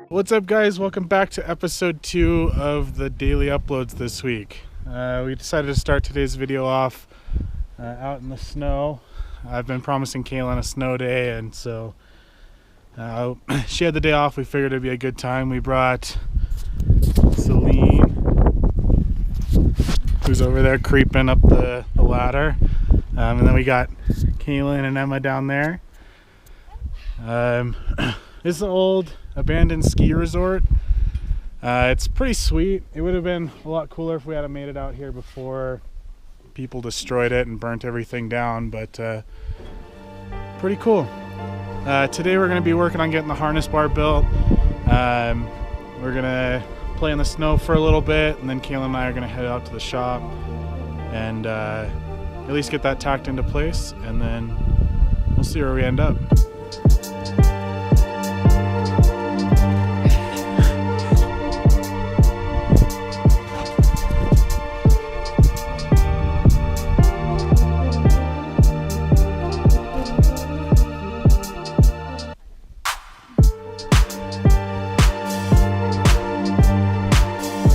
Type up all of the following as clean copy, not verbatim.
What's up, guys? Welcome back to episode 2 of the daily uploads this week. We decided to start today's video off out in the snow. I've been promising Caylynne a snow day, and so she had the day off. We figured it'd be a good time. We brought Celine, who's over there creeping up the ladder, and then we got Caylynne and Emma down there. This is an old abandoned ski resort. It's pretty sweet. It would have been a lot cooler if we had made it out here before people destroyed it and burnt everything down, but pretty cool. Today we're going to be working on getting the harness bar built. We're going to play in the snow for a little bit, and then Caylynne and I are going to head out to the shop and at least get that tacked into place, and then we'll see where we end up.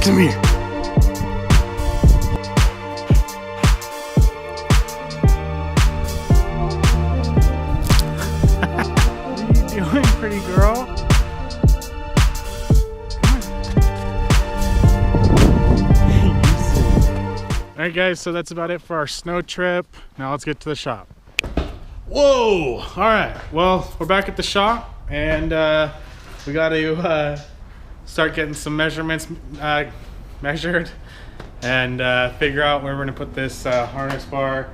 Come here. What are you doing, pretty girl? Alright guys, so that's about it for our snow trip. Now let's get to the shop. Whoa! Alright, well, we're back at the shop, and we got to start getting some measurements measured and figure out where we're gonna put this harness bar.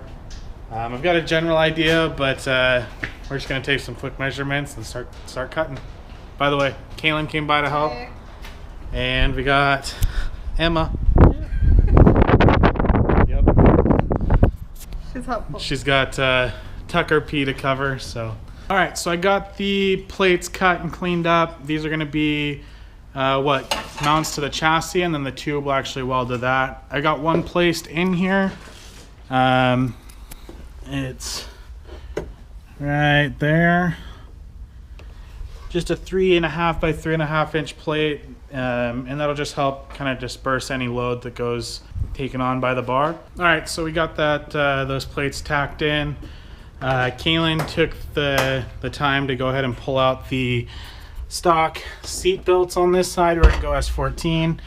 I've got a general idea, but we're just gonna take some quick measurements and start cutting. By the way, Caylynne came by to help, and we got Emma. Yep. She's helpful. She's got Tucker P to cover. So, all right. So I got the plates cut and cleaned up. These are gonna be what mounts to the chassis, and then the tube will actually weld to that. I got one placed in here. It's right there. Just a 3.5 by 3.5 inch plate, and that'll just help kind of disperse any load that goes taken on by the bar. All right, so we got that those plates tacked in. Caylynne took the time to go ahead and pull out the stock seat belts on this side. We're gonna go S14,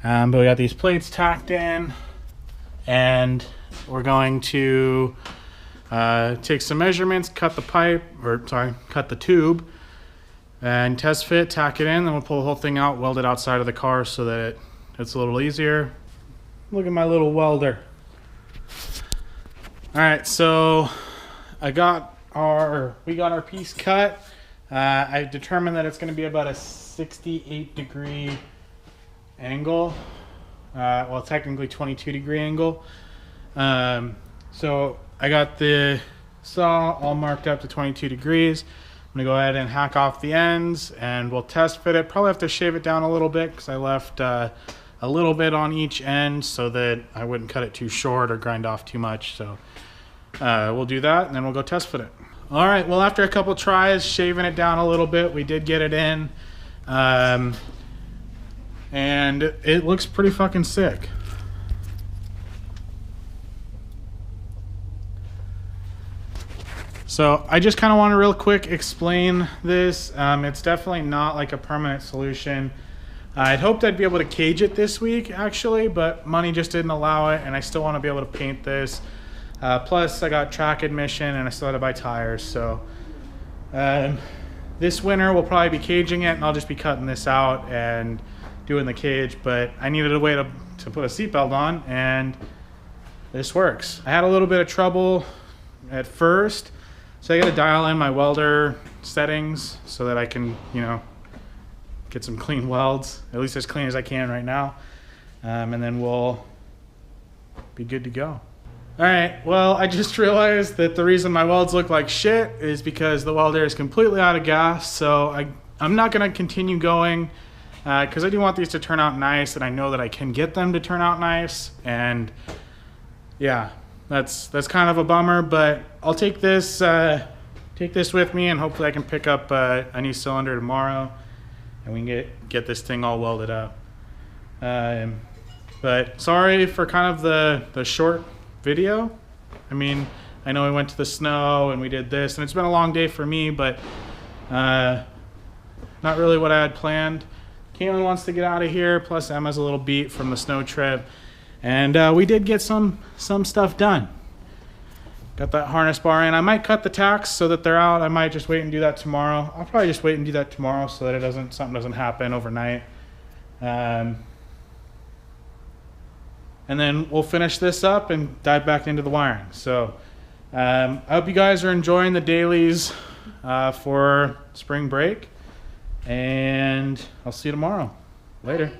but we got these plates tacked in, and we're going to take some measurements, cut the tube, and test fit, tack it in. Then we'll pull the whole thing out, weld it outside of the car so that it's a little easier. Look at my little welder. All right, so we got our piece cut. I determined that it's going to be about a 68-degree angle. Well, technically 22-degree angle. So I got the saw all marked up to 22 degrees. I'm going to go ahead and hack off the ends, and we'll test fit it. Probably have to shave it down a little bit because I left a little bit on each end so that I wouldn't cut it too short or grind off too much. So we'll do that, and then we'll go test fit it. All right, well, after a couple tries, shaving it down a little bit, we did get it in, and it looks pretty fucking sick. So I just kind of want to real quick explain this. It's definitely not like a permanent solution. I'd hoped I'd be able to cage it this week, actually, but money just didn't allow it, and I still want to be able to paint this. Plus, I got track admission, and I still had to buy tires. So this winter, we'll probably be caging it, and I'll just be cutting this out and doing the cage. But I needed a way to put a seatbelt on, and this works. I had a little bit of trouble at first, so I got to dial in my welder settings so that I can, get some clean welds, at least as clean as I can right now, and then we'll be good to go. All right, well, I just realized that the reason my welds look like shit is because the welder is completely out of gas, so I'm not gonna continue going because I do want these to turn out nice, and I know that I can get them to turn out nice, and yeah, that's kind of a bummer, but I'll take this with me, and hopefully I can pick up a new cylinder tomorrow and we can get this thing all welded up. But sorry for kind of the short video. I mean, I know we went to the snow and we did this, and it's been a long day for me, but not really what I had planned. Caylynne wants to get out of here, plus Emma's a little beat from the snow trip. And we did get some stuff done. Got that harness bar in. I might cut the tacks so that they're out. I might just wait and do that tomorrow. I'll probably just wait and do that tomorrow so that something doesn't happen overnight. And then we'll finish this up and dive back into the wiring. So I hope you guys are enjoying the dailies for spring break. And I'll see you tomorrow. Later.